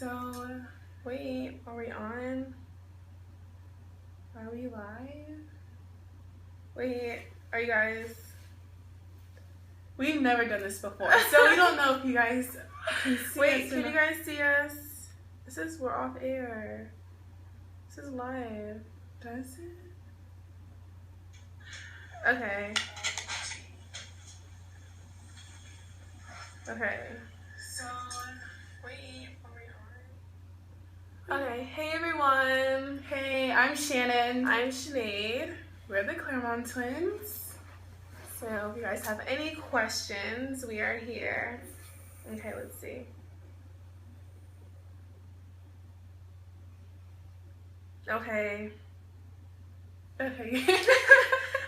So, wait, are we on? Are we live? Wait, are you guys? We've never done this before, so we don't know if you guys can see us. Wait, can you guys see us? It says we're off air. This is live. Does it? Okay. Okay. So, wait, are we on? Okay, hey everyone. Hey, I'm Shannon. I'm Sinead. We're the Clermont twins. So if you guys have any questions, we are here. Okay, let's see. Okay. Okay.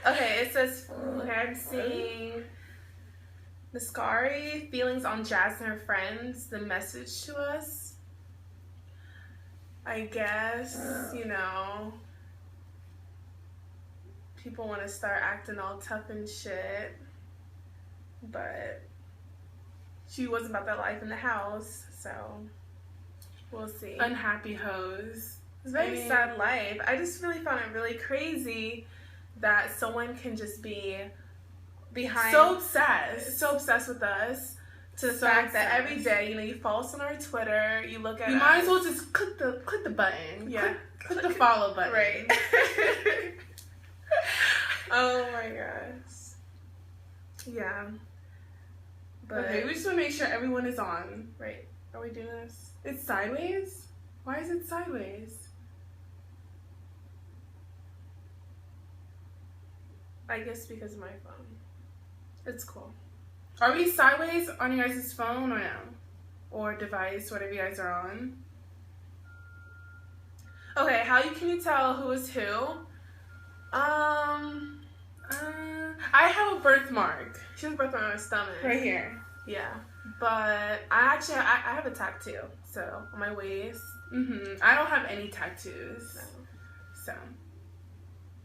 Okay, it says, okay, I'm seeing Niscari, feelings on Jazz and her friends, the message to us. I guess, you know, people want to start acting all tough and shit, but she wasn't about that life in the house, so we'll see. Unhappy hoes. It's a very sad life. I just really found it really crazy that someone can just be behind, so obsessed with us, to the fact that every day, you know, you follow us on our Twitter, you look at us. You might as well just click the button. Yeah. Click the follow button. Right. Oh my gosh. Yeah. But okay, we just want to make sure everyone is on. Right. Are we doing this? It's sideways? Why is it sideways? I guess because of my phone. It's cool. Are we sideways on your guys' phone or no? Or device, whatever you guys are on? Okay, how can you tell who is who? I have a birthmark. She has a birthmark on her stomach. Right here. Yeah. But I have a tattoo, so on my waist. I don't have any tattoos. So.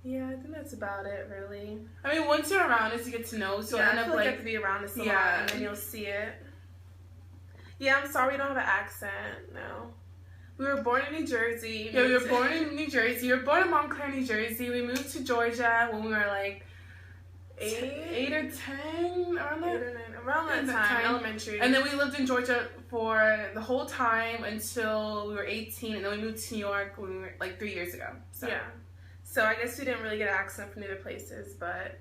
Yeah, I think that's about it, really. I mean, once you're around us, you get to know, so yeah, end up like you have to be around us a lot, and then you'll see it. Yeah, I'm sorry we don't have an accent. No, we were born in New Jersey. Yeah, we were born in New Jersey. We were born in Montclair, New Jersey. We moved to Georgia when we were like 8 or 10, around that time, elementary. And then we lived in Georgia for the whole time until we were 18, and then we moved to New York when we were like 3 years ago. So. Yeah. So I guess we didn't really get an accent from the other places, but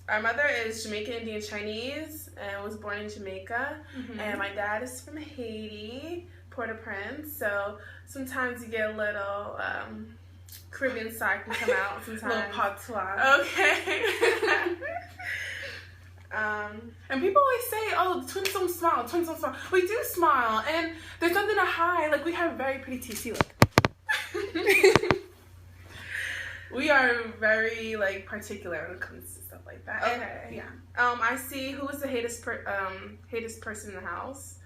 our mother is Jamaican, Indian, Chinese, and was born in Jamaica. And my dad is from Haiti, Port-au-Prince. So sometimes you get a little Caribbean side can come out sometimes. A little patois. Okay. And people always say, oh, the twins don't smile, twins don't smile. We do smile, and there's nothing to hide. Like, we have very pretty teeth. See, look. We are very like particular when it comes to stuff like that. Okay. Yeah. I see who was the hatest person in the house.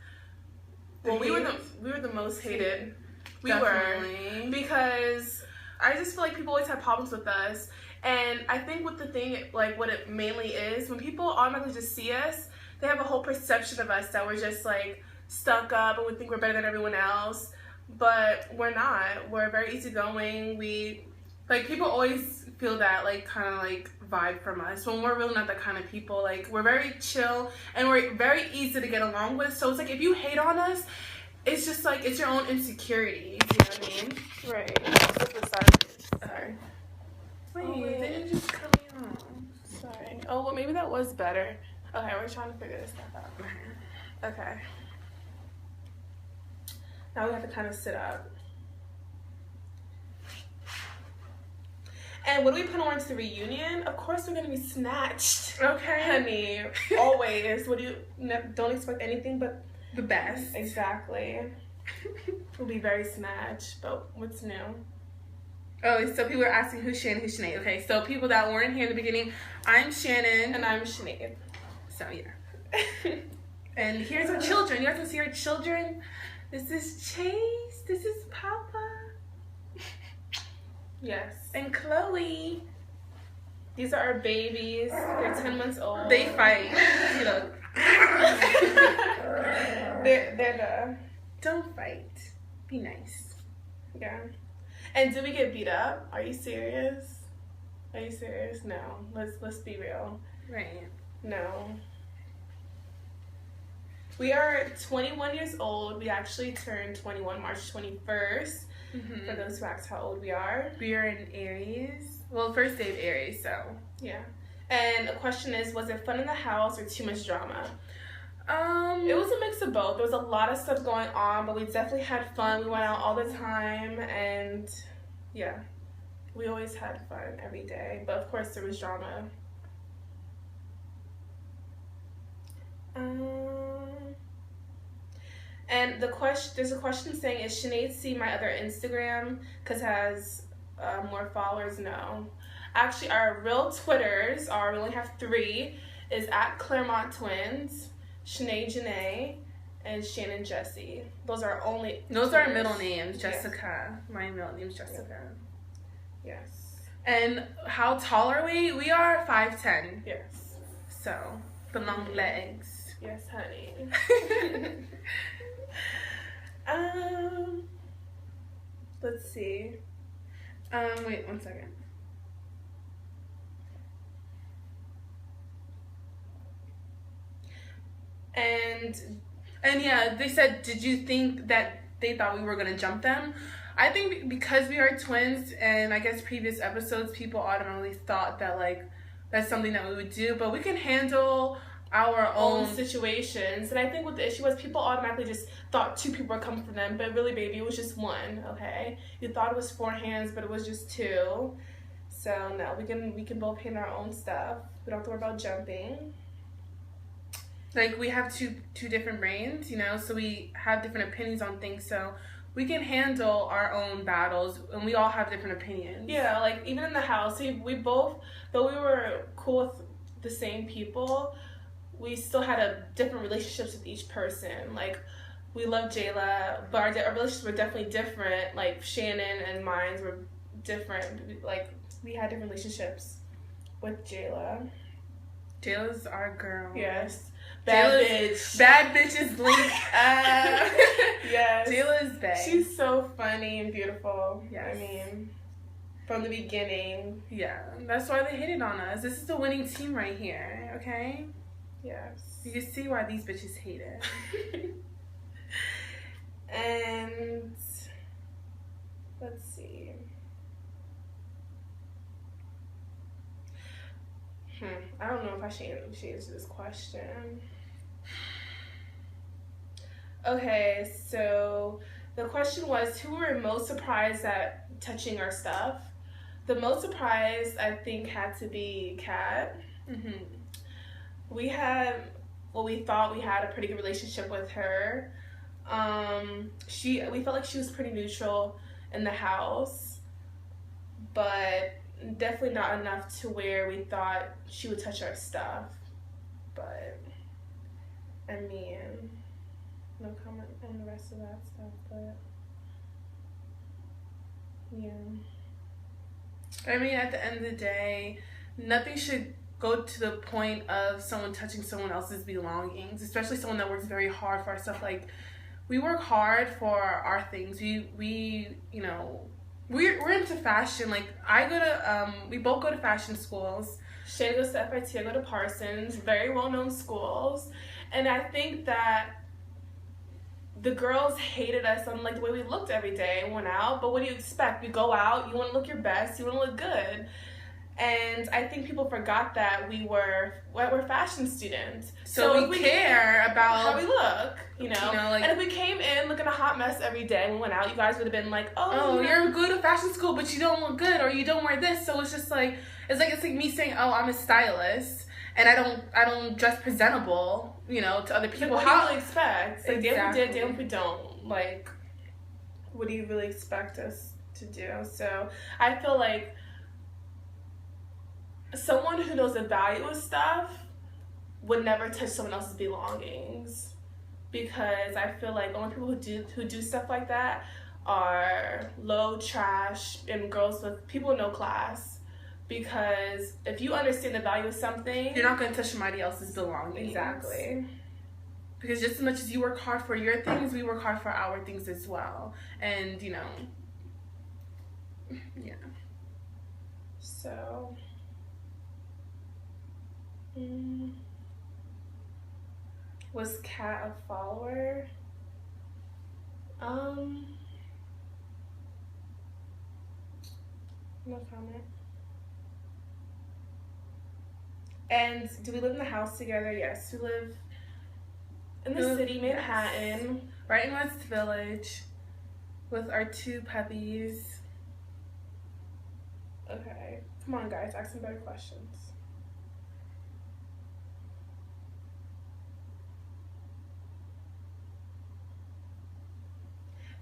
Well, we were the most hated. We Definitely. Were because I just feel like people always have problems with us, and I think with the thing like what it mainly is, when people automatically just see us, they have a whole perception of us that we're just like stuck up and we think we're better than everyone else. But we're not. We're very easygoing. We, like, people always feel that, like, kind of, like, vibe from us. When we're really not that kind of people. Like, we're very chill, and we're very easy to get along with. So it's like, if you hate on us, it's just, like, it's your own insecurities. You know what I mean? Right. Sorry. Wait, didn't you just cut me off? Sorry. Oh, well, maybe that was better. Okay, we're trying to figure this stuff out. Okay. Now we have to kind of sit up. And what do we put on to the reunion? Of course we're going to be snatched. Okay. Honey, always. What do you, don't expect anything but the best. Exactly. We'll be very snatched, but what's new? Oh, so people are asking who's Shannon, who's Sinead. Okay, so people that weren't here in the beginning, I'm Shannon. And I'm Sinead. So, yeah. And here's our children. You guys can see our children. This is Chase. This is Papa. Yes. And Chloe. These are our babies. They're 10 months old. They fight. You know. They're don't fight. Be nice. Yeah. And did we get beat up? Are you serious? Are you serious? No. Let's be real. Right. No. We are 21 years old. We actually turned 21 March 21st. Mm-hmm. For those who ask how old we are. We are in Aries. Well, first day of Aries, so. Yeah. And the question is, was it fun in the house or too much drama? It was a mix of both. There was a lot of stuff going on, but we definitely had fun. We went out all the time, and yeah, we always had fun every day. But of course, there was drama. And there's a question saying, is Sinead see my other Instagram because it has more followers? No. Actually, our real Twitters we only have 3, is at Clermont Twins, Sinead Janae, and Shannon Jessie. Those are our middle names. Jessica. Yes. My middle name is Jessica. Yes. And how tall are we? We are 5'10". Yes. So, the long legs. Yes, honey. Let's see. Wait 1 second. And yeah, they said, did you think that they thought we were gonna jump them? I think because we are twins, and I guess previous episodes, people automatically thought that like that's something that we would do, but we can handle our own situations. And I think what the issue was, people automatically just thought 2 people were coming for them, but really, baby, it was just 1. Okay, you thought it was 4 hands, but it was just 2. So no, we can both handle our own stuff. We don't have to worry about jumping. Like, we have two different brains, you know, so we have different opinions on things, so we can handle our own battles, and we all have different opinions. Yeah, like, even in the house, we both, though we were cool with the same people, we still had different relationships with each person. Like, we love Jayla, but our relationships were definitely different. Like, Shannon and mine were different. Like, we had different relationships with Jayla. Jayla's our girl. Yes. Bad bitches link up. Yes. Jayla's bae. She's so funny and beautiful. Yes. I mean, from the beginning. Yeah. That's why they hated on us. This is the winning team right here, okay? Yes. You can see why these bitches hate it. And let's see. I don't know if I should answer this question. Okay, so the question was, who were most surprised at touching our stuff? The most surprised, I think, had to be Kat. Mm-hmm. We thought we had a pretty good relationship with her. We felt like she was pretty neutral in the house, but definitely not enough to where we thought she would touch our stuff. But I mean, no comment on the rest of that stuff, but yeah. I mean, at the end of the day, nothing should go to the point of someone touching someone else's belongings, especially someone that works very hard for our stuff. Like, we work hard for our things. We you know, we're into fashion. Like, we both go to fashion schools. Shay goes to FIT, I go to Parsons, very well-known schools. And I think that the girls hated us on, like, the way we looked every day and went out. But what do you expect? We go out, you want to look your best, you want to look good. And I think people forgot that we're fashion students. So we care about how we look, you know? Like, and if we came in looking a hot mess every day and we went out, you guys would have been like, oh, you're good at fashion school, but you don't look good, or you don't wear this. So it's just like, it's like me saying, oh, I'm a stylist, and I don't dress presentable, you know, to other people. Like, what do you really expect? Like, exactly. Damn if we did, damn if we don't. Like, what do you really expect us to do? So I feel like someone who knows the value of stuff would never touch someone else's belongings, because I feel like only people who do stuff like that are low, trash, and girls with people with no class. Because if you understand the value of something, you're not going to touch somebody else's belongings. Exactly. Because just as much as you work hard for your things, we work hard for our things as well. And, you know, yeah. So, was Kat a follower? No comment. And do we live in the house together? Yes, we live in the city, Manhattan. Yes. Right in West Village with our 2 puppies. Okay. Come on, guys. Ask some better questions.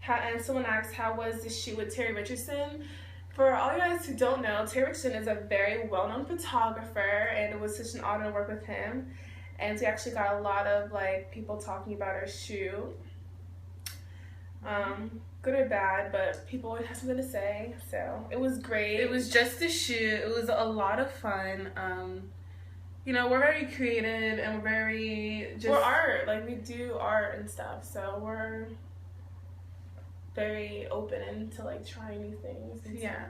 And someone asked, how was the shoot with Terry Richardson? For all you guys who don't know, Terry Richardson is a very well-known photographer, and it was such an honor to work with him. And we actually got a lot of like people talking about our shoot. Good or bad, but people always have something to say. So it was great. It was just a shoot. It was a lot of fun. You know, we're very creative and we're very we're art. Like, we do art and stuff. So we're very open to like trying new things. Yeah.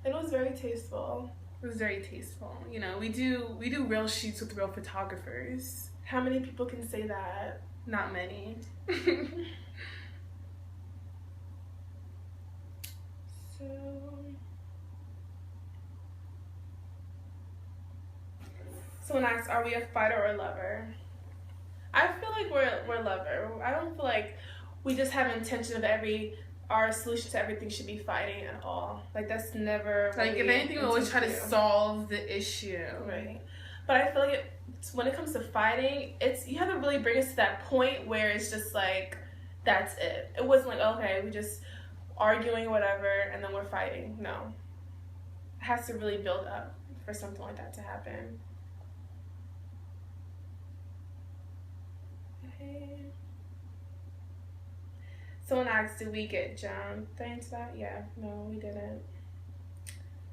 It was very tasteful. It was very tasteful. You know, we do real shoots with real photographers. How many people can say that? Not many. So, someone asks, are we a fighter or a lover? I feel like we're a lover. I don't feel like we just have intention of our solution to everything should be fighting at all. Like, that's never like, if anything, we always try to solve the issue. Right. But I feel like when it comes to fighting, you have to really bring us to that point where it's just like, that's it. It wasn't like, okay, we just arguing or whatever and then we're fighting. No. It has to really build up for something like that to happen. Okay. Someone asked, did we get jumped? Did I answer that? Yeah. No, we didn't.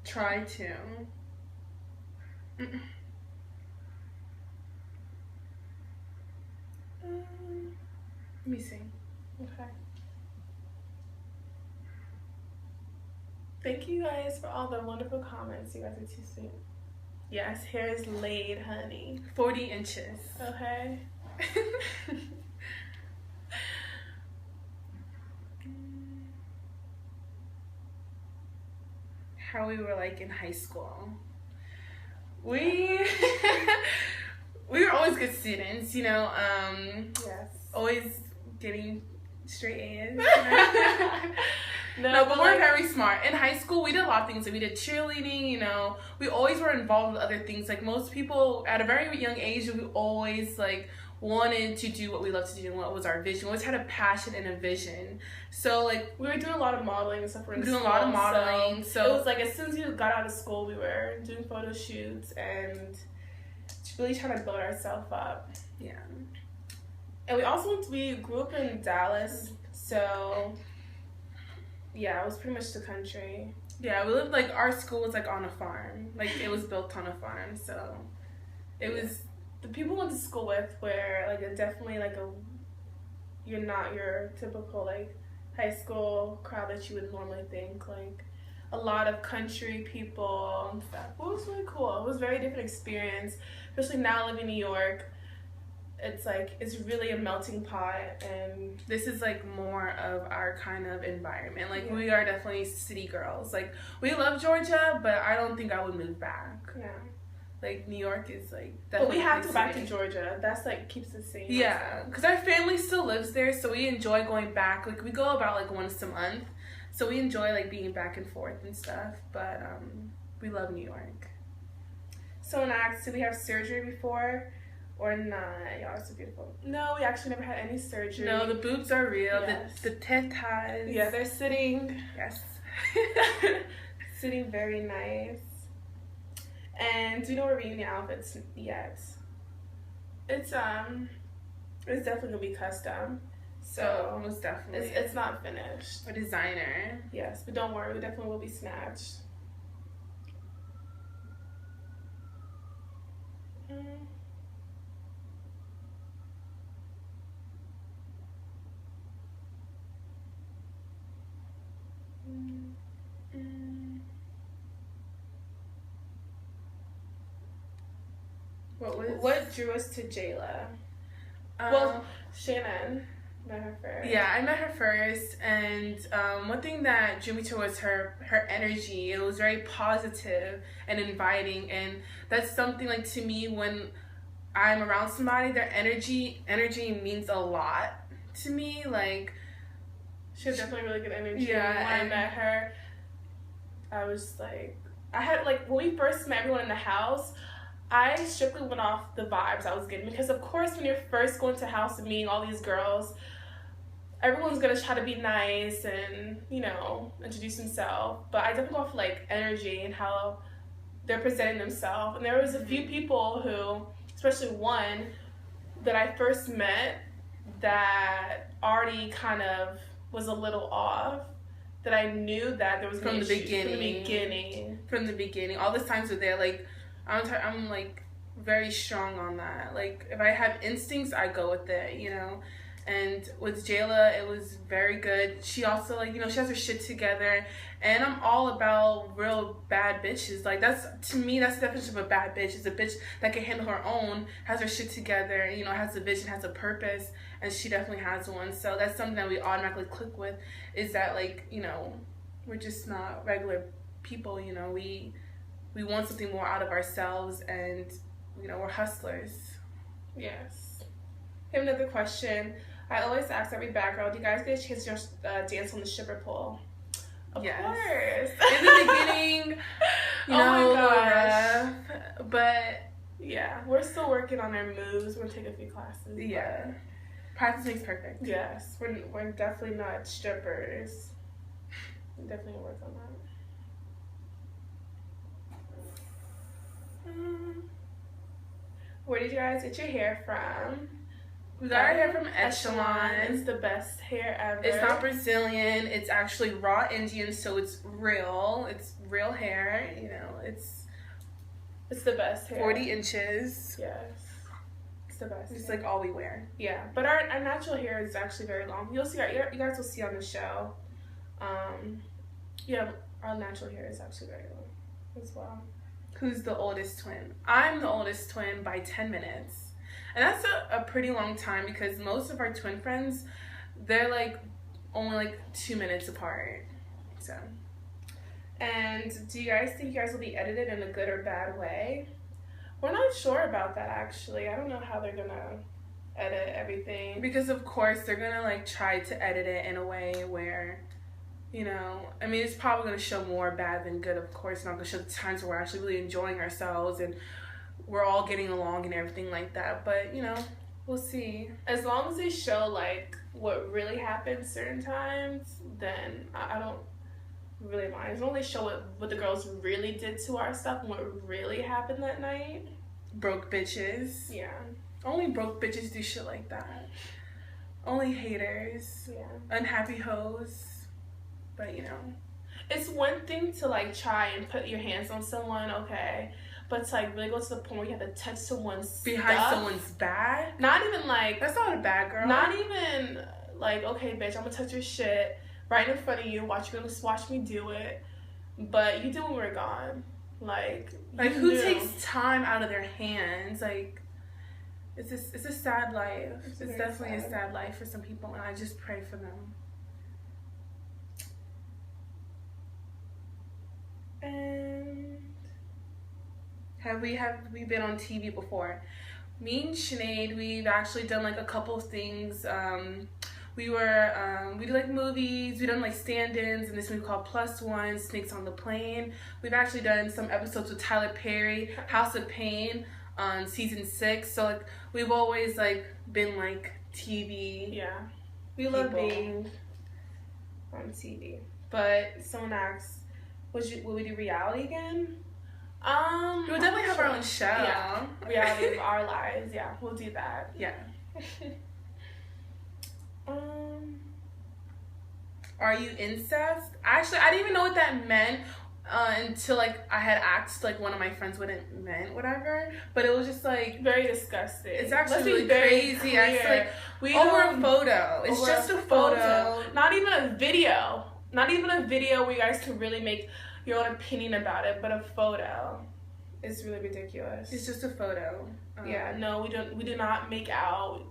Try to. Let me see. Okay. Thank you guys for all the wonderful comments. You guys are too sweet. Yes, hair is laid, honey. 40 inches. Okay. How we were like in high school. We were always good students, you know. Yes. Always getting straight A's. You know? No, but we're very smart. In high school, we did a lot of things. Like, we did cheerleading, you know. We always were involved with other things. Like, most people, at a very young age, we always, like, wanted to do what we loved to do and what was our vision. We always had a passion and a vision. So, like, we were doing a lot of modeling and stuff. We were doing a lot of modeling. So it was like, as soon as we got out of school, we were doing photo shoots and really trying to build ourselves up. Yeah. And we grew up in Dallas, so yeah, it was pretty much the country. Yeah, we lived, like, our school was, like, on a farm. Like, it was built on a farm, so it was... The people we went to school with were, like, definitely, like, you're not your typical, like, high school crowd that you would normally think. Like, a lot of country people and stuff. It was really cool. It was a very different experience, especially now living in New York. It's like, it's really a melting pot, and this is like more of our kind of environment. Like, we are definitely city girls. Like, we love Georgia, but I don't think I would move back. Yeah. Like, New York is like definitely. But we have to go back to Georgia. That's like keeps us safe. Yeah, because our family still lives there, so we enjoy going back. Like, we go about like once a month, so we enjoy like being back and forth and stuff. But we love New York. Someone asked, did we have surgery before? Or not? Y'all are so beautiful. No, we actually never had any surgery. No, the boobs are real. Yes. The tetas. Yeah, they're sitting. Yes. Sitting very nice. And do you know our reunion outfits yet? It's definitely gonna be custom. So most definitely. It's not finished. A designer. Yes, but don't worry, we definitely will be snatched. What drew us to Jayla? Well, Shannon met her first. Yeah, I met her first, and one thing that drew me to was her energy. It was very positive and inviting, and that's something like to me when I'm around somebody, their energy means a lot to me. Like, she had definitely really good energy. Yeah, when I met her, I was like, I had like when we first met everyone in the house, I strictly went off the vibes I was getting, because of course when you're first going to a house and meeting all these girls, everyone's gonna try to be nice and, you know, introduce themselves. But I definitely go off like energy and how they're presenting themselves. And there was a few people who, especially one that I first met that already kind of was a little off, that I knew that there was from the beginning. All the signs were there. Like, I'm like very strong on that. Like, if I have instincts, I go with it, you know. And with Jayla, it was very good. She also, like, you know, she has her shit together. And I'm all about real bad bitches. Like, that's, to me, that's the definition of a bad bitch. It's a bitch that can handle her own, has her shit together, you know, has a vision, has a purpose. And she definitely has one. So that's something that we automatically click with, is that, like, you know, we're just not regular people, you know. We want something more out of ourselves, and, you know, we're hustlers. Yes. I have another question. I always ask every bad girl, do you guys get a chance to dance on the stripper pole? Of course. In the beginning, you know, oh my gosh. But yeah, we're still working on our moves. We're taking a few classes. Yeah. Practice makes perfect. Yes. We're definitely not strippers. We definitely work on that. Where did you guys get your hair from? We got our hair from Echelon. It's the best hair ever. It's not Brazilian. It's actually raw Indian, so it's real. It's real hair. You know, it's the best hair. 40 inches. Yes. It's the best. It's like all we wear. Yeah, but our natural hair is actually very long. You'll see. You guys will see on the show. Yeah, our natural hair is actually very long as well. Who's the oldest twin? I'm the oldest twin by 10 minutes. And that's a pretty long time, because most of our twin friends, they're like only like 2 minutes apart. So. And do you guys think you guys will be edited in a good or bad way? We're not sure about that, actually. I don't know how they're gonna edit everything. Because of course they're gonna like try to edit it in a way where, you know, I mean, it's probably going to show more bad than good, of course. It's not going to show the times where we're actually really enjoying ourselves and we're all getting along and everything like that. But, you know, we'll see. As long as they show, like, what really happened certain times, then I don't really mind. As long as they show what the girls really did to our stuff and what really happened that night. Broke bitches. Yeah. Only broke bitches do shit like that. Only haters. Yeah. Unhappy hoes. But, you know, it's one thing to, like, try and put your hands on someone, okay, but to, like, really go to the point where you have to touch someone's behind stuff, someone's back? Not even, like... That's not a bad girl. Not even, like, okay, bitch, I'm gonna touch your shit right in front of you, watch me do it, but you do when we're gone. Like who takes time out of their hands? Like, it's a sad life. It's definitely a sad life for some people, and I just pray for them. And have we been on TV before? Me and Sinead, we've actually done like a couple of things. We did like movies, we done like stand-ins in this movie called Plus One, Snakes on the Plane. We've actually done some episodes with Tyler Perry, House of Pain on season 6. So like we've always like been like TV. Yeah, we love being on TV. But someone asks, will we do reality again? We would definitely have our own show. Yeah, reality of our lives. Yeah, we'll do that. Yeah. Are you incest? Actually, I didn't even know what that meant until like I had asked like one of my friends what it meant, whatever. But it was just like very disgusting. It's actually really crazy. It's like over a photo. It's just a photo. Not even a video. not even a video where you guys can really make your own opinion about it, but a photo. It's really ridiculous. It's just a photo. Yeah, no, we do not make out.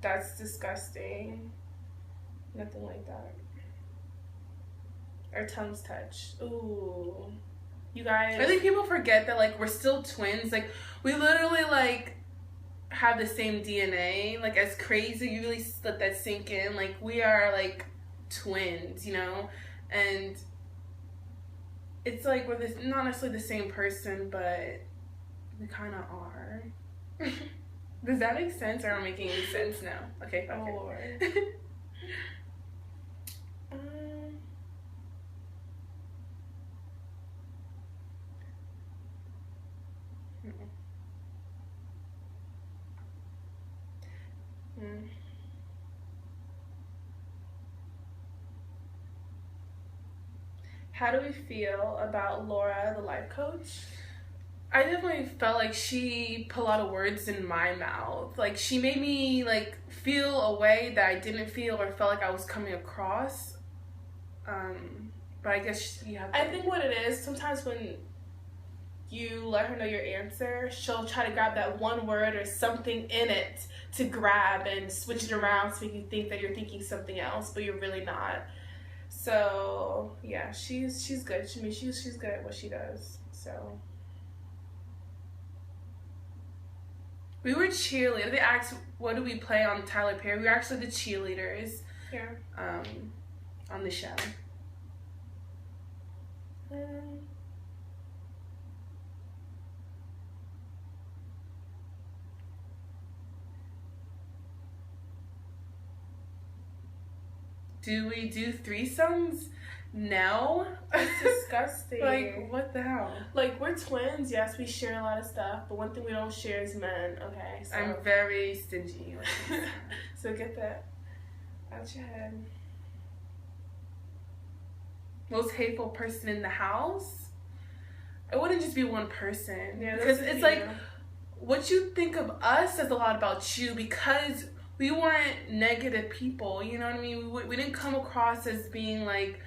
That's disgusting. Nothing like that. Our tongues touch. Ooh. You guys. I think people forget that, like, we're still twins. Like, we literally, like, have the same DNA. Like, as crazy, you really let that sink in. Like, we are, like, twins, you know? And it's like we're not necessarily the same person, but we kind of are. Does that make sense, or am I making any sense now? Okay, fuck it. How do we feel about Laura, the life coach? I definitely felt like she put a lot of words in my mouth. Like, she made me, like, feel a way that I didn't feel or felt like I was coming across. But I guess you have to... I think what it is, sometimes when you let her know your answer, she'll try to grab that one word or something in it to grab and switch it around so you think that you're thinking something else, but you're really not. So, yeah, she's good. I mean, she's good at what she does, so... We were cheerleaders. They asked, what do we play on Tyler Perry? We were actually the cheerleaders. Yeah. On the show. Do we do threesomes? No. It's disgusting. Like, what the hell? Like, we're twins. Yes, we share a lot of stuff, but one thing we don't share is men. Okay, so I'm very stingy. So get that out your head. Most hateful person in the house? It wouldn't just be one person. Yeah, because it's like, what you think of us says a lot about you, because we weren't negative people. You know what I mean? We didn't come across as being like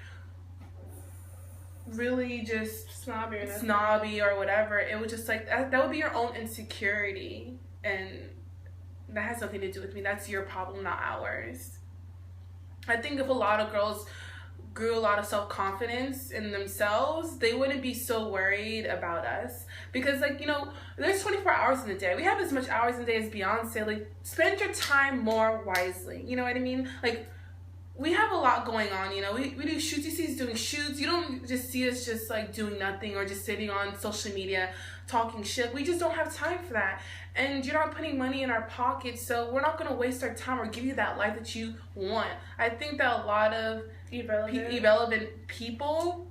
really just snobby or whatever. It was just like that would be your own insecurity, and that has nothing to do with me. That's your problem, not ours. I think if a lot of girls grew a lot of self-confidence in themselves, they wouldn't be so worried about us, because, like, you know, there's 24 hours in a day. We have as much hours in a day as Beyonce. Like, spend your time more wisely, you know what I mean? Like, we have a lot going on, you know. We do shoots. You see us doing shoots. You don't just see us just, like, doing nothing or just sitting on social media talking shit. We just don't have time for that. And you're not putting money in our pockets, so we're not going to waste our time or give you that life that you want. I think that a lot of irrelevant people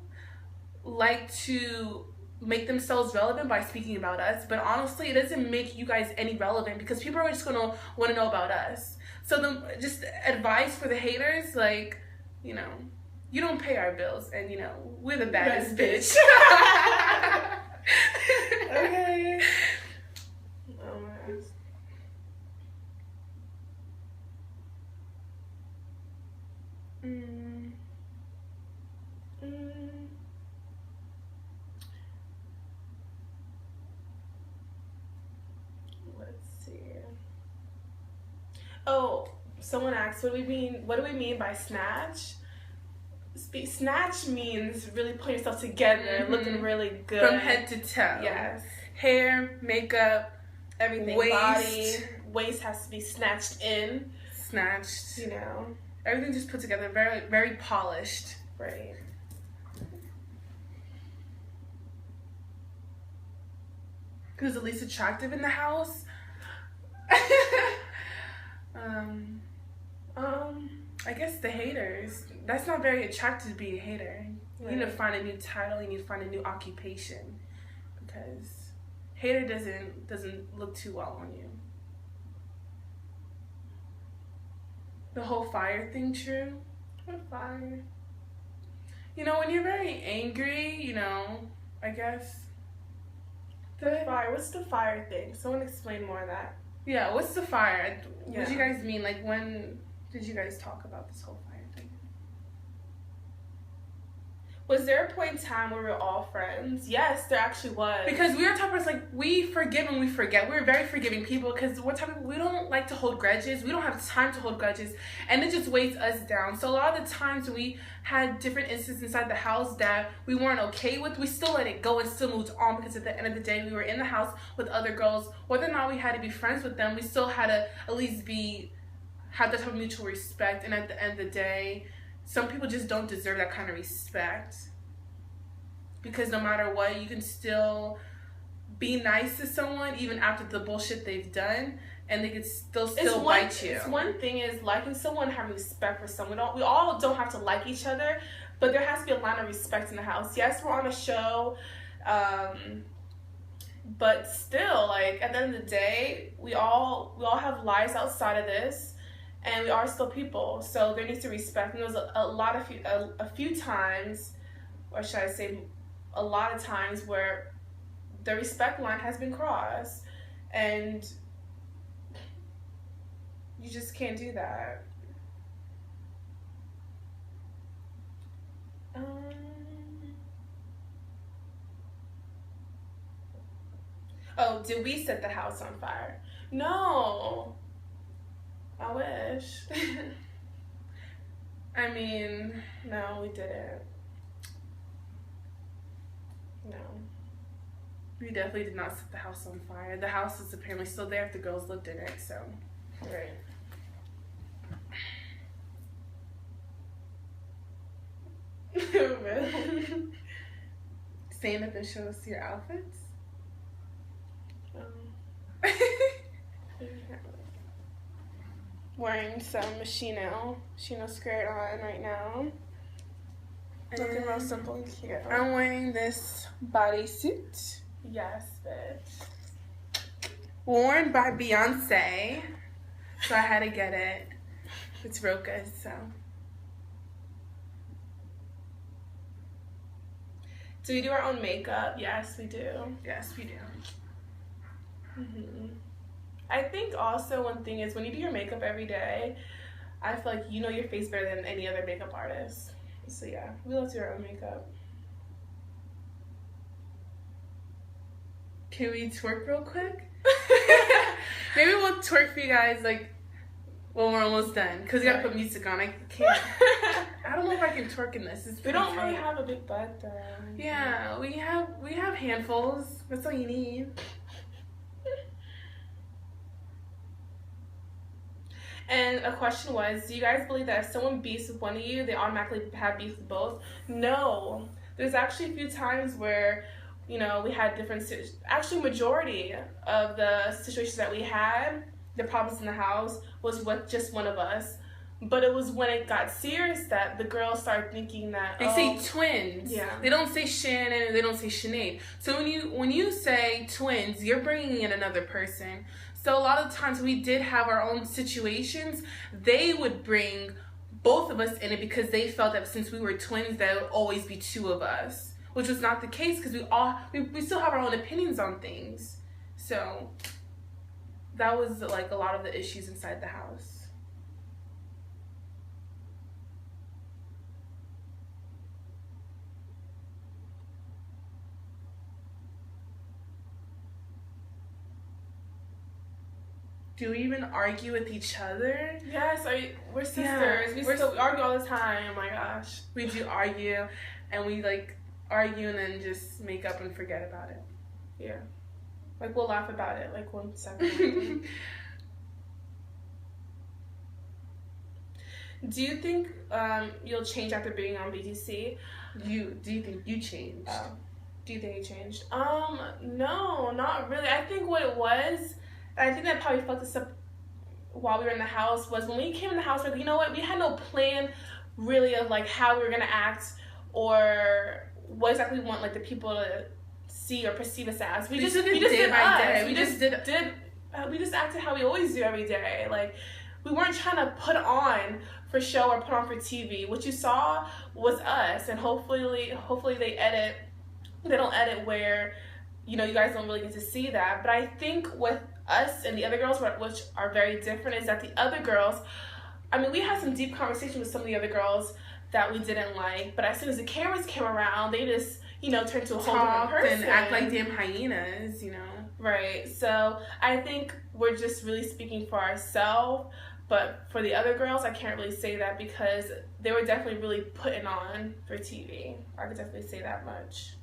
like to make themselves relevant by speaking about us, but honestly, it doesn't make you guys any relevant, because people are just going to want to know about us. So just advice for the haters, like, you know, you don't pay our bills, and, you know, we're the baddest bitch. Okay. Oh my gosh. Let's see. Oh, someone asked, what do we mean by snatch? Snatch means really putting yourself together, looking really good. From head to toe. Yes. Hair, makeup, everything. Waist. Body. Waist has to be snatched in. Snatched. You know. Everything just put together, very, very polished. Right. Who's the least attractive in the house? I guess the haters. That's not very attractive to be a hater. You need to find a new title. You need to find a new occupation, because hater doesn't look too well on you. The whole fire thing true? What fire? You know, when you're very angry, you know, I guess. The fire. What's the fire thing? Someone explain more of that. Yeah, what's the fire? What do you guys mean? Like, when did you guys talk about this whole fire thing? Was there a point in time where we were all friends? Yes, there actually was. Because we are type of like, we forgive and we forget. We're very forgiving people because we're type of, we don't like to hold grudges. We don't have time to hold grudges. And it just weighs us down. So a lot of the times we had different instances inside the house that we weren't okay with, we still let it go and still moved on, because at the end of the day, we were in the house with other girls. Whether or not we had to be friends with them, we still had to at least have that type of mutual respect. And at the end of the day, some people just don't deserve that kind of respect. Because no matter what, you can still be nice to someone even after the bullshit they've done, and they can still bite you. It's one thing is liking someone, having respect for someone. We all don't have to like each other, but there has to be a line of respect in the house. Yes, we're on a show, but still, like, at the end of the day, we all have lives outside of this. And we are still people, so there needs to respect. And there was a few times, or should I say, a lot of times where the respect line has been crossed, and you just can't do that. Oh, did we set the house on fire? No. I wish. I mean, no, we didn't. No. We definitely did not set the house on fire. The house is apparently still there if the girls lived in it, so. Right. Really? Stand up and show us your outfits? Wearing some chino skirt on right now. Looking real simple and cute. I'm wearing this bodysuit. Yes, bitch. Worn by Beyonce. So I had to get it. It's real good, so. Do we do our own makeup? Yes, we do. Yes, we do. Mm-hmm. I think also one thing is when you do your makeup every day, I feel like you know your face better than any other makeup artist. So yeah, we love to do our own makeup. Can we twerk real quick? Maybe we'll twerk for you guys like when we're almost done, because we gotta put music on. I can't. I don't know if I can twerk in this. We don't really have a big butt though. Yeah, we have handfuls. That's all you need. And a question was, do you guys believe that if someone beefs with one of you, they automatically have beef with both? No. There's actually a few times where, you know, we had different, actually majority of the situations that we had, the problems in the house, was with just one of us. But it was when it got serious that the girls started thinking that they say twins. Yeah. They don't say Shannon and they don't say Sinead. So when you say twins, you're bringing in another person. So a lot of times we did have our own situations. They would bring both of us in it because they felt that since we were twins, there would always be two of us, which was not the case because we still have our own opinions on things. So that was like a lot of the issues inside the house. Do we even argue with each other? Yes, we're sisters. Yeah, we argue all the time. Oh my gosh. We do argue, and we like argue and then just make up and forget about it. Yeah. Like we'll laugh about it like 1 second. Do you think you'll change after being on BGC? Do you think you changed? Do you think you changed? No, not really. I think what it was, I think that probably fucked us up while we were in the house, was when we came in the house, we're like, you know what, we had no plan really of like how we were gonna act or what exactly we want like the people to see or perceive us as. We just did us. We just acted how we always do every day. Like we weren't trying to put on for show or put on for TV. What you saw was us, and hopefully they don't edit where, you know, you guys don't really get to see that. But I think with us and the other girls, which are very different, is that the other girls, I mean, we had some deep conversation with some of the other girls that we didn't like, but as soon as the cameras came around, they just, you know, turned to a whole different person. And act like damn hyenas, you know. Right. So I think we're just really speaking for ourselves, but for the other girls, I can't really say that because they were definitely really putting on for TV. I could definitely say that much.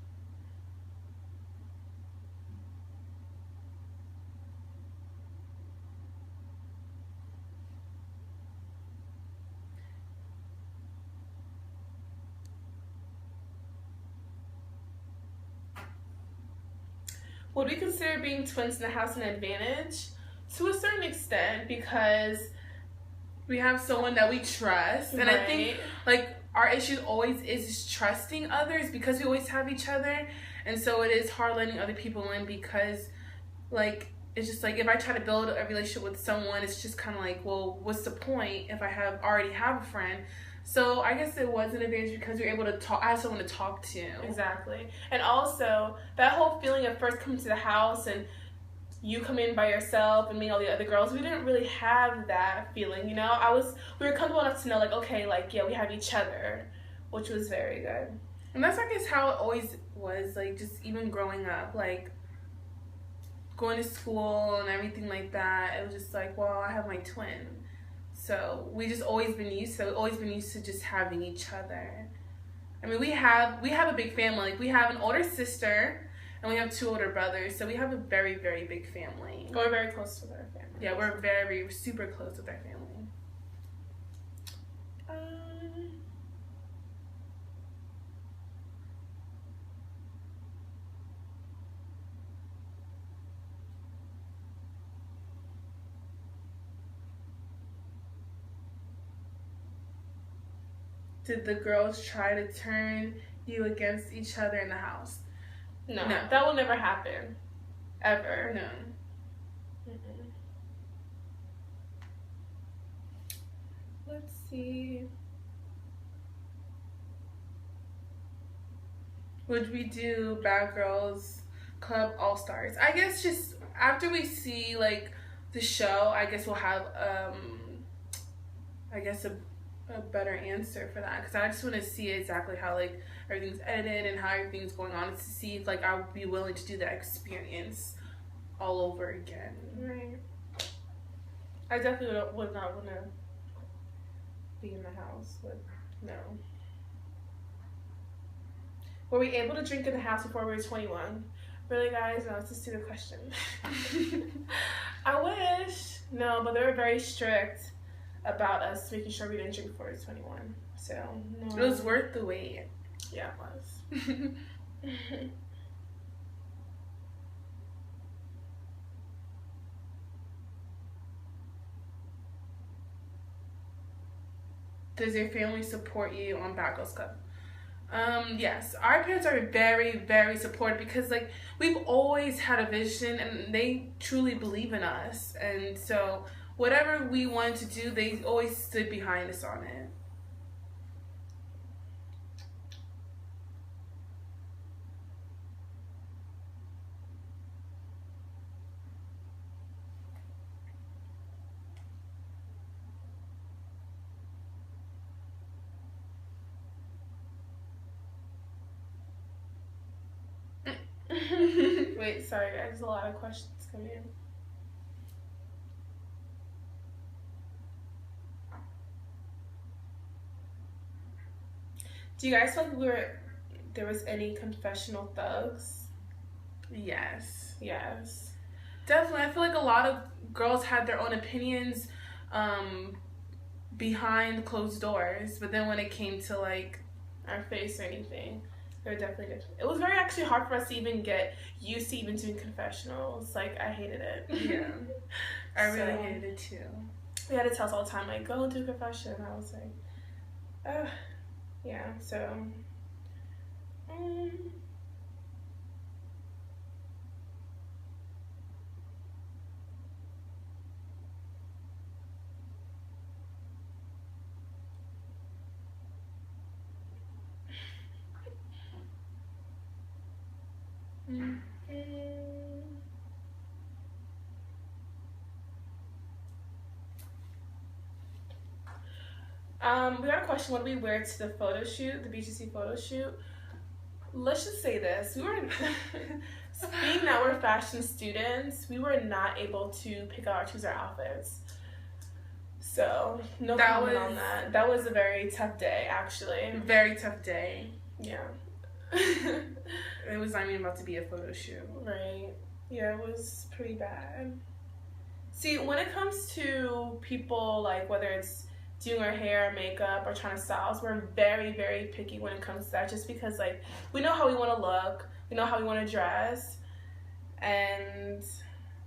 Would we consider being twins in the house an advantage? To a certain extent, because we have someone that we trust. And I think, like, our issue always is trusting others because we always have each other. And so it is hard letting other people in because, like, it's just like if I try to build a relationship with someone, it's just kind of like, well, what's the point if I already have a friend? So I guess it was an advantage because you're able to talk. I have someone to talk to. Exactly. And also, that whole feeling of first coming to the house and you come in by yourself and meeting all the other girls, we didn't really have that feeling, you know? We were comfortable enough to know, like, okay, like, yeah, we have each other, which was very good. And that's, I guess, how it always was, like, just even growing up, like, going to school and everything like that. It was just like, well, I have my twin. So we just always been used to just having each other. I mean, we have a big family. Like, we have an older sister and we have 2 older brothers. So we have a very, very big family. We're very close with our family. Yeah, we're very super close with our family. Did the girls try to turn you against each other in the house? No. That will never happen. Ever. No. Mm-mm. Let's see. Would we do Bad Girls Club All Stars? I guess just after we see, like, the show, I guess we'll have a better answer for that, because I just want to see exactly how, like, everything's edited and how everything's going on, to see if, like, I would be willing to do that experience all over again. Right. I definitely would not want to be in the house. No. Were we able to drink in the house before we were 21? Really, guys? No, it's a stupid question. I wish. No, but they were very strict about us making sure we didn't drink before we were 21. So, no. It was worth the wait. Yeah, it was. Does your family support you on Bad Girls Club? Yes, our parents are very, very supportive because, like, we've always had a vision and they truly believe in us. And so whatever we wanted to do, they always stood behind us on it. Wait, sorry guys, there's a lot of questions coming in. Do you guys feel like there was any confessional thugs? Yes. Yes. Definitely. I feel like a lot of girls had their own opinions behind closed doors, but then when it came to, like, our face or anything, they were definitely different. It was very actually hard for us to even get used to even doing confessionals. Like, I hated it. Yeah. I really hated it too. We had to tell us all the time, like, go do a confession. And I was like, yeah, so. We got a question. What do we wear to the photo shoot, the BGC photo shoot? Let's just say this. Being that we're fashion students, we were not able to choose our outfits. So, no comment on that. That was a very tough day, actually. Very tough day. Yeah. It was not even about to be a photo shoot. Right. Yeah, it was pretty bad. See, when it comes to people, like, whether it's doing our hair, makeup, or trying to style us, we're very, very picky when it comes to that, just because, like, we know how we want to look, we know how we want to dress, and,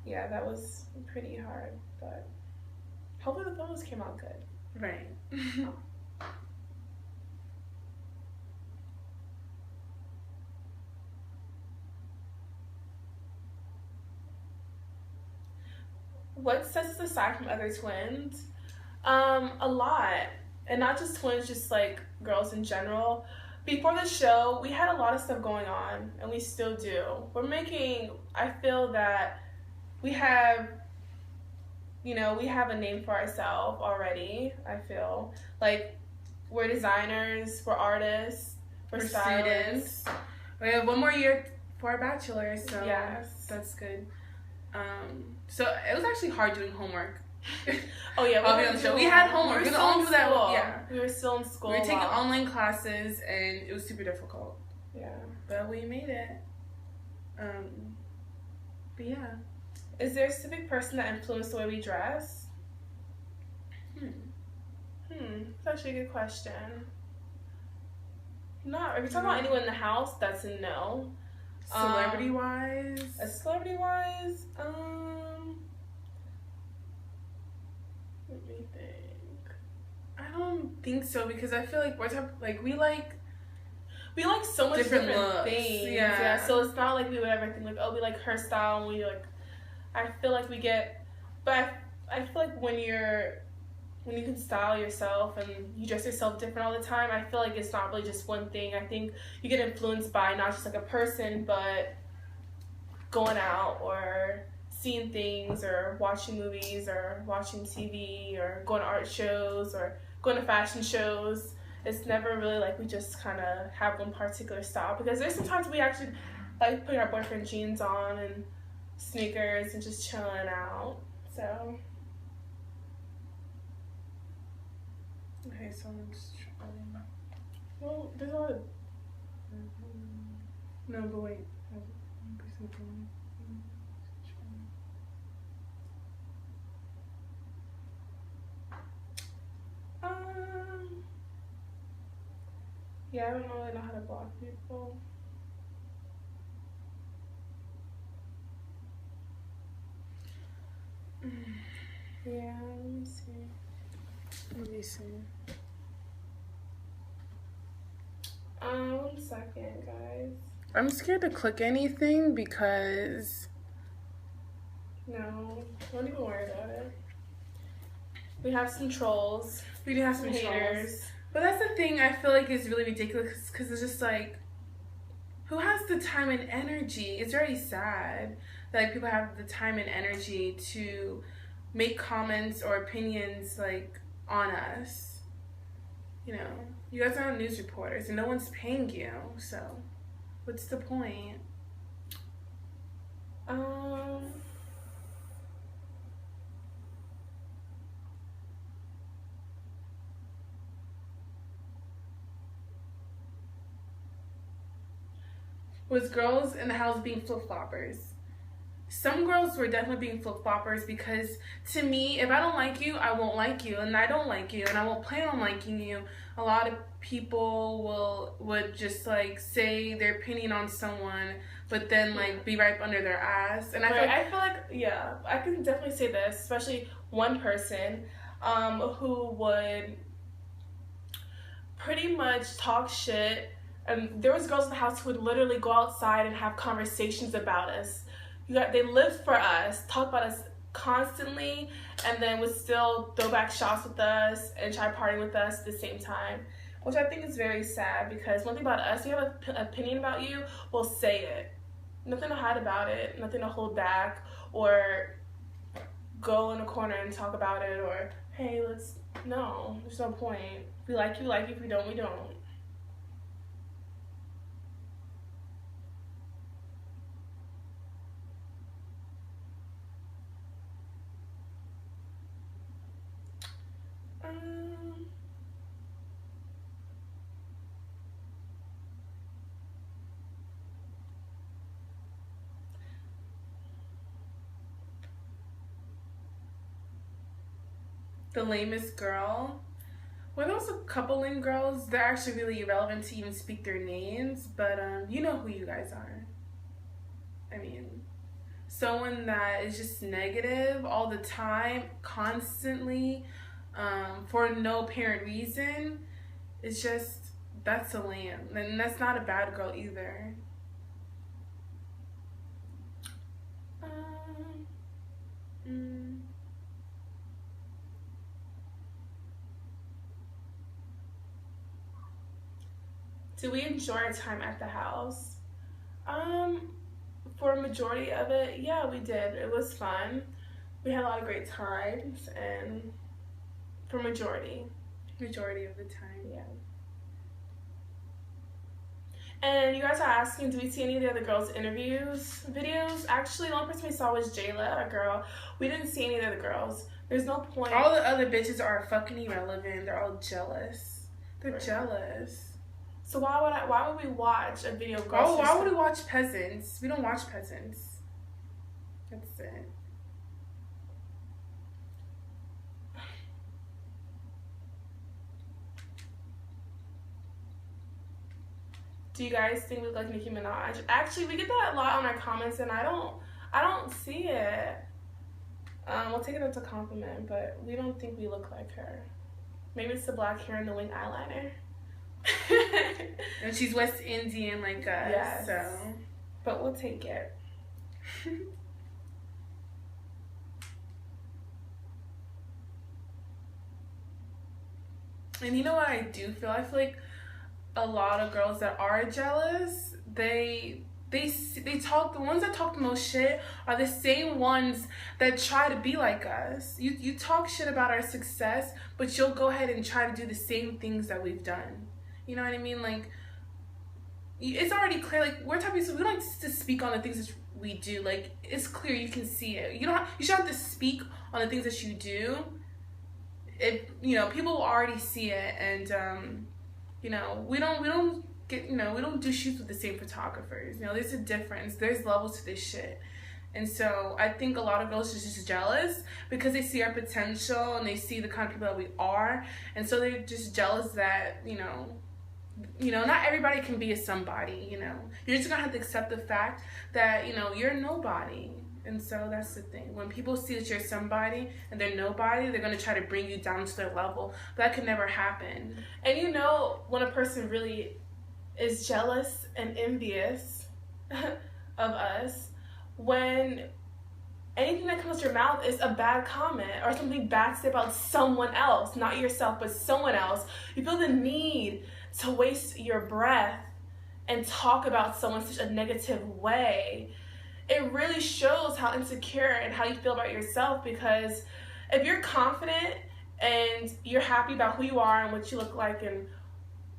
yeah, that was pretty hard, but hopefully the photos came out good. Right. What sets us aside from other twins? A lot. And not just twins, just like girls in general. Before the show, we had a lot of stuff going on, and we still do. I feel that we have a name for ourselves already, I feel. Like, we're designers, we're artists, we're stylists. Students. We have one more year for our bachelor's, so yes. That's good. So it was actually hard doing homework. Oh yeah, we had homework. We were still in school. We were taking online classes, and it was super difficult. Yeah, but we made it. But yeah, is there a specific person that influenced the way we dress? That's actually a good question. Not if you're talking about anyone in the house, that's a no. Celebrity wise, let me think. I don't think so, because I feel like we like so much different things. Yeah. So it's not like we would ever think like, oh, we like her style, and we like. I feel like we get, but I feel like when you can style yourself and you dress yourself different all the time, I feel like it's not really just one thing. I think you get influenced by not just like a person, but going out or seeing things or watching movies or watching TV or going to art shows or going to fashion shows. It's never really like we just kind of have one particular style, because there's sometimes we actually like putting our boyfriend jeans on and sneakers and just chilling out. So. Okay, someone's trying. Well, there's a lot of. No, but wait. Yeah, I don't really know how to block people. Yeah, let me see. 1 second, guys. I'm scared to click anything because... No, don't even worry about it. We have some trolls. We do have some haters. But that's the thing I feel like is really ridiculous, because it's just like, who has the time and energy? It's very sad that like, people have the time and energy to make comments or opinions like on us. You know, you guys are news reporters and no one's paying you, so what's the point? Was girls in the house being flip-floppers? Some girls were definitely being flip-floppers, because to me, if I don't like you, I won't like you, and I don't like you, and I won't plan on liking you. A lot of people would just like say their opinion on someone, but then like be right under their ass. And I feel like yeah, I can definitely say this, especially one person who would pretty much talk shit. And there was girls in the house who would literally go outside and have conversations about us. They lived for us, talk about us constantly, and then would still throw back shots with us and try partying with us at the same time, which I think is very sad, because one thing about us, if you have an opinion about you, we'll say it. Nothing to hide about it, nothing to hold back, or go in a corner and talk about it, or hey, let's No, there's no point. If we like you, like you. If we don't, we don't. The lamest girl. Well, those a couple lame girls. They're actually really irrelevant to even speak their names, but you know who you guys are. I mean, someone that is just negative all the time, constantly, for no apparent reason. It's just, that's a lame, and that's not a bad girl either. Do we enjoy our time at the house? For a majority of it, yeah, we did. It was fun. We had a lot of great times, and for majority of the time, yeah. And you guys are asking, do we see any of the other girls' videos? Actually, the only person we saw was Jayla, a girl. We didn't see any of the other girls. There's no point. All the other bitches are fucking irrelevant. They're all jealous. They're jealous. So why would we watch a video of girls? Oh, why would we watch peasants? We don't watch peasants. That's it. Do you guys think we look like Nicki Minaj? Actually, we get that a lot on our comments, and I don't see it. We'll take it as a compliment, but we don't think we look like her. Maybe it's the black hair and the wing eyeliner. And she's West Indian like us, yes. So. But we'll take it. And you know what I do feel? I feel like a lot of girls that are jealous, they talk, the ones that talk the most shit are the same ones that try to be like us. You talk shit about our success, but you'll go ahead and try to do the same things that we've done. You know what I mean? Like, it's already clear, like, we're type of people, we don't like to speak on the things that we do. Like, it's clear, you can see it. You should have to speak on the things that you do. People will already see it, and we don't do shoots with the same photographers. There's a difference. There's levels to this shit. And so I think a lot of girls are just jealous because they see our potential and they see the kind of people that we are. And so they're just jealous that, not everybody can be a somebody, You're just gonna have to accept the fact that, you're nobody. And so that's the thing. When people see that you're somebody and they're nobody, they're gonna try to bring you down to their level. But that could never happen. And when a person really is jealous and envious of us, when anything that comes to your mouth is a bad comment or something bad to say about someone else, not yourself, but someone else, you feel the need to waste your breath and talk about someone in such a negative way. It really shows how insecure and how you feel about yourself, because if you're confident and you're happy about who you are and what you look like and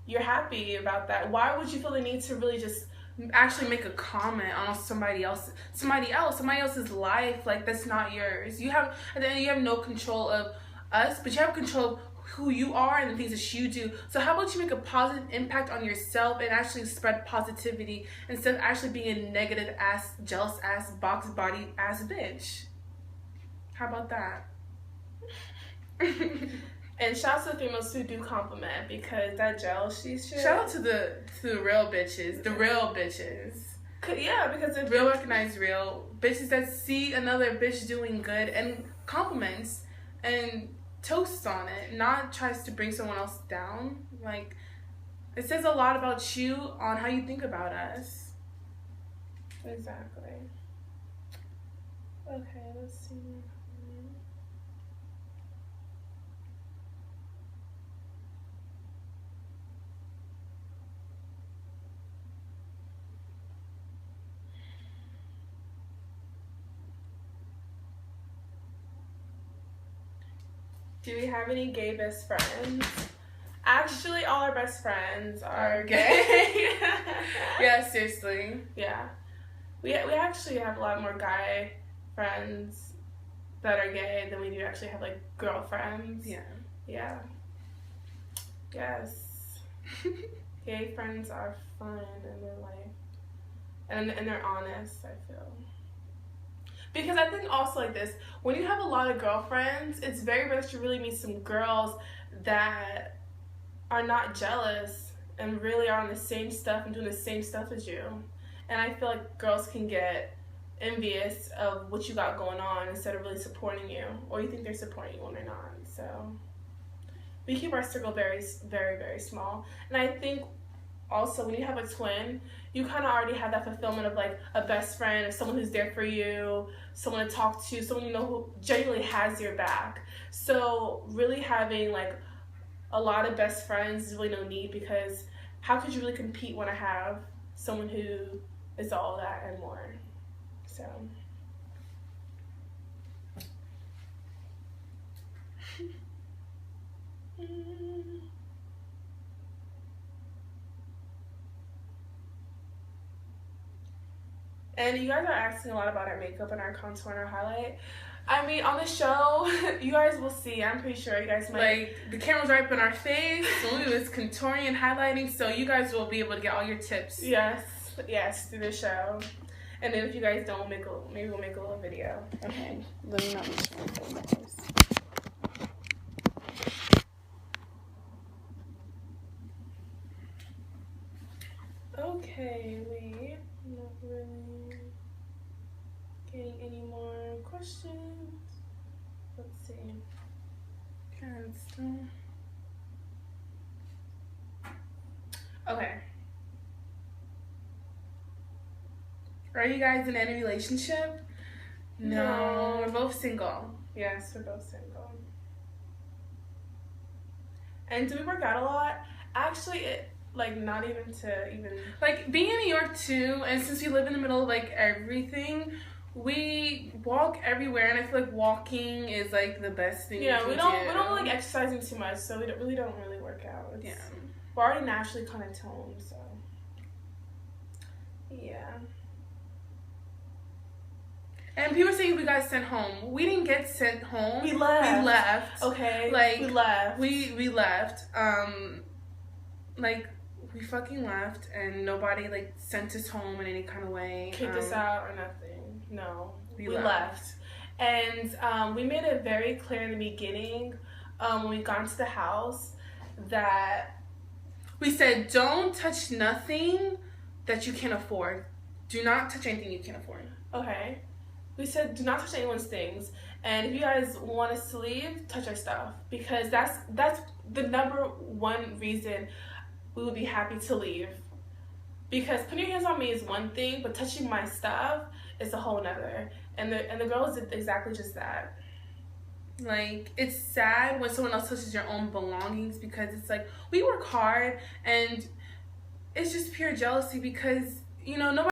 you're happy about that, why would you feel the need to really just actually make a comment on somebody else's life? Like, that's not yours. You have no control of us, but you have control of who you are and the things that you do. So how about you make a positive impact on yourself and actually spread positivity instead of actually being a negative ass, jealous ass, box body ass bitch? How about that? And shout out to the females who do compliment, because that jealousy shit. Shout out to the real bitches. The real bitches. Yeah, because if real recognize real bitches that see another bitch doing good and compliments and toasts on it, not tries to bring someone else down. Like, it says a lot about you on how you think about us. Exactly. Okay, let's see. Do we have any gay best friends? Actually, all our best friends are gay. Yeah, seriously. Yeah. We actually have a lot more guy friends that are gay than we do actually have, like, girlfriends. Yeah. Yeah. Yes. Gay friends are fun in their life. And they're honest, I feel. Because I think also like this, when you have a lot of girlfriends, it's very rare that you really meet some girls that are not jealous and really are on the same stuff and doing the same stuff as you. And I feel like girls can get envious of what you got going on instead of really supporting you, or you think they're supporting you when they're not. So we keep our circle very, very, very small. And I think also when you have a twin, you kind of already have that fulfillment of like a best friend, or someone who's there for you, someone to talk to, someone you know who genuinely has your back. So really having like a lot of best friends is really no need, because how could you really compete when I have someone who is all that and more? So and you guys are asking a lot about our makeup and our contour and our highlight. I mean, on the show, you guys will see. I'm pretty sure you guys might. Like, the camera's right up in our face when we was contouring and highlighting, so you guys will be able to get all your tips. Yes, through the show. And then if you guys don't, maybe we'll make a little video. Okay, let me not be showing this. Okay, wait. I'm not really getting any more questions. Let's see. Okay. Are you guys in any relationship? No. We're both single. Yes, we're both single. And do we work out a lot? Actually, not even to even... Like, being in New York, too, and since we live in the middle of, like, everything, we walk everywhere, and I feel like walking is, like, the best thing we don't like exercising too much, so we don't really work out. We're already naturally kind of toned, so... Yeah. And people saying we got sent home. We didn't get sent home. We left. Okay. Like, we left. We left. Like, we fucking left, and nobody, like, sent us home in any kind of way. Kicked us out or nothing. No. We left. And we made it very clear in the beginning, when we got into the house, that... We said, don't touch nothing that you can't afford. Do not touch anything you can't afford. Okay. We said, do not touch anyone's things. And if you guys want us to leave, touch our stuff. Because that's the number one reason we would be happy to leave. Because putting your hands on me is one thing, but touching my stuff is a whole nother. And the girls did exactly just that. Like, it's sad when someone else touches your own belongings, because it's like, we work hard, and it's just pure jealousy because, you know, nobody